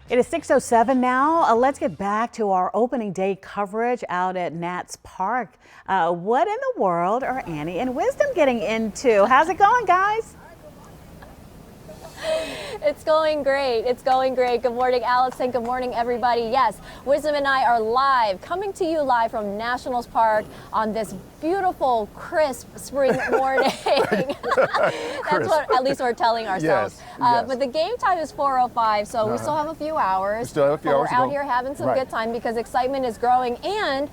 It is 6:07 now. Let's get back to our opening day coverage out at Nats Park. What in the world are Annie and Wisdom getting into? How's it going, guys? It's going great. It's going great. Good morning, Alex, and good morning, everybody. Yes, Wisdom and I are live, coming to you live from Nationals Park on this beautiful, crisp spring morning. That's what at least we're telling ourselves. Yes. But the game time is 4:05, so we still have a few hours. We still have a few hours We're out here having some good time because excitement is growing, and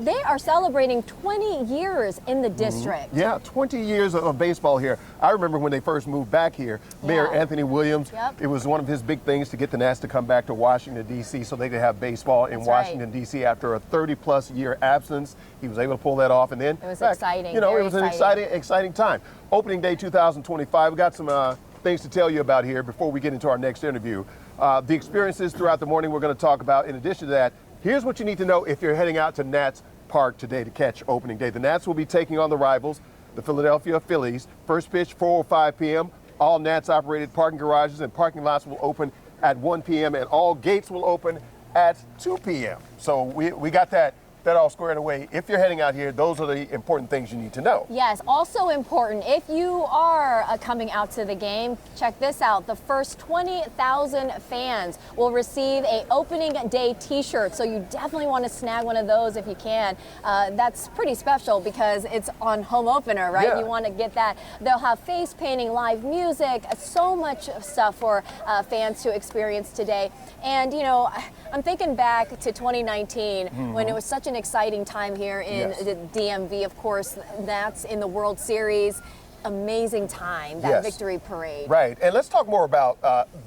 they are celebrating 20 years in the district. Yeah, 20 years of baseball here. I remember when they first moved back here, Mayor Anthony Williams, it was one of his big things to get the Nats to come back to Washington, D.C. so they could have baseball in Washington, D.C. after a 30-plus year absence. He was able to pull that off, and then it was exciting. You know, it was an exciting time. Opening day 2025, we got some things to tell you about here before we get into our next interview. The experiences throughout the morning we're going to talk about. In addition to that, here's what you need to know if you're heading out to Nats Park today to catch opening day. The Nats will be taking on the rivals, the Philadelphia Phillies. First pitch, 4:05 p.m. All Nats-operated parking garages and parking lots will open at 1 p.m. and all gates will open at 2 p.m. So we got that all squared away. If you're heading out here, those are the important things you need to know. Yes, also important, if you are coming out to the game, check this out. The first 20,000 fans will receive a opening day t-shirt, so you definitely want to snag one of those if you can. That's pretty special because it's on home opener, right? You want to get that. They'll have face painting, live music, so much stuff for fans to experience today. And, you know, I'm thinking back to 2019 when it was such an exciting time here in the DMV. Of course, that's in the World Series. Amazing time, that victory parade. Right, and let's talk more about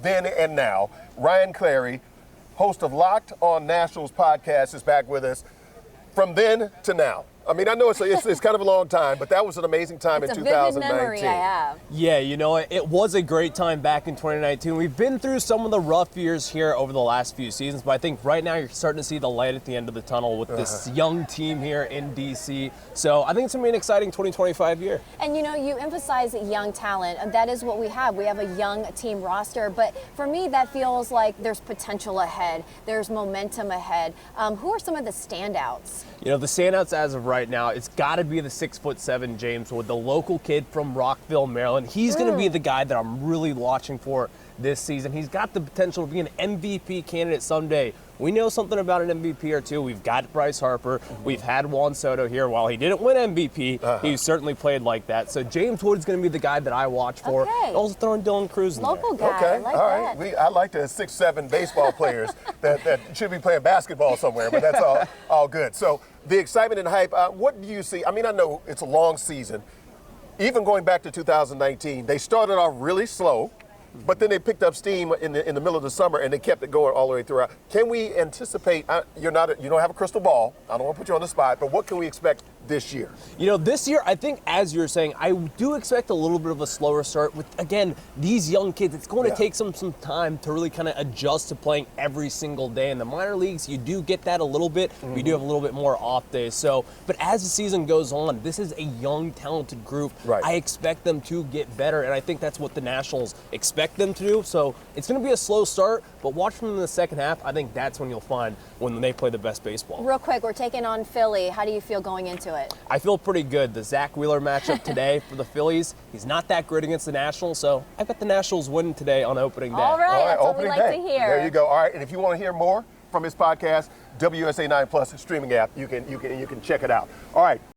then and now. Ryan Clary, host of Locked on Nationals podcast, is back with us. From then to now. I mean, I know it's kind of a long time, but that was an amazing time in 2019. It's a vivid memory I have. Yeah, you know, it was a great time back in 2019. We've been through some of the rough years here over the last few seasons, but I think right now you're starting to see the light at the end of the tunnel with this young team here in D.C. So I think it's going to be an exciting 2025 year. And, you know, you emphasize young talent, and that is what we have. We have a young team roster, but for me, that feels like there's potential ahead. There's momentum ahead. Who are some of the standouts? You know, the standouts as of right now, it's got to be the 6'7" James Wood, the local kid from Rockville, Maryland. He's going to be the guy that I'm really watching for this season. He's got the potential to be an MVP candidate someday. We know something about an MVP or two. We've got Bryce Harper. We've had Juan Soto here. While he didn't win MVP, he certainly played like that. So James Wood is going to be the guy that I watch for. Also throwing Dylan Cruz in Local there. guy. I like that. I like the 6'7" baseball players that should be playing basketball somewhere, but that's all good. So the excitement and hype, what do you see? I mean, I know it's a long season. Even going back to 2019, they started off really slow. But then they picked up steam in the middle of the summer, and they kept it going all the way throughout. Can we anticipate? You don't have a crystal ball. I don't want to put you on the spot, but what can we expect this year? You know, this year, I think, as you're saying, I do expect a little bit of a slower start with, again, these young kids. It's going to take some time to really kind of adjust to playing every single day. In the minor leagues, you do get that a little bit. We do have a little bit more off days. So, but as the season goes on, this is a young, talented group. I expect them to get better, and I think that's what the Nationals expect them to do. So it's going to be a slow start, but watch them in the second half. I think that's when you'll find when they play the best baseball. Real quick, we're taking on Philly. How do you feel going into it? I feel pretty good. The Zach Wheeler matchup today for the Phillies, he's not that great against the Nationals, so I've got the Nationals winning today on opening day. All right, that's what we like to hear. There you go. All right, and if you want to hear more from his podcast, WSA 9 Plus streaming app, you can check it out. All right.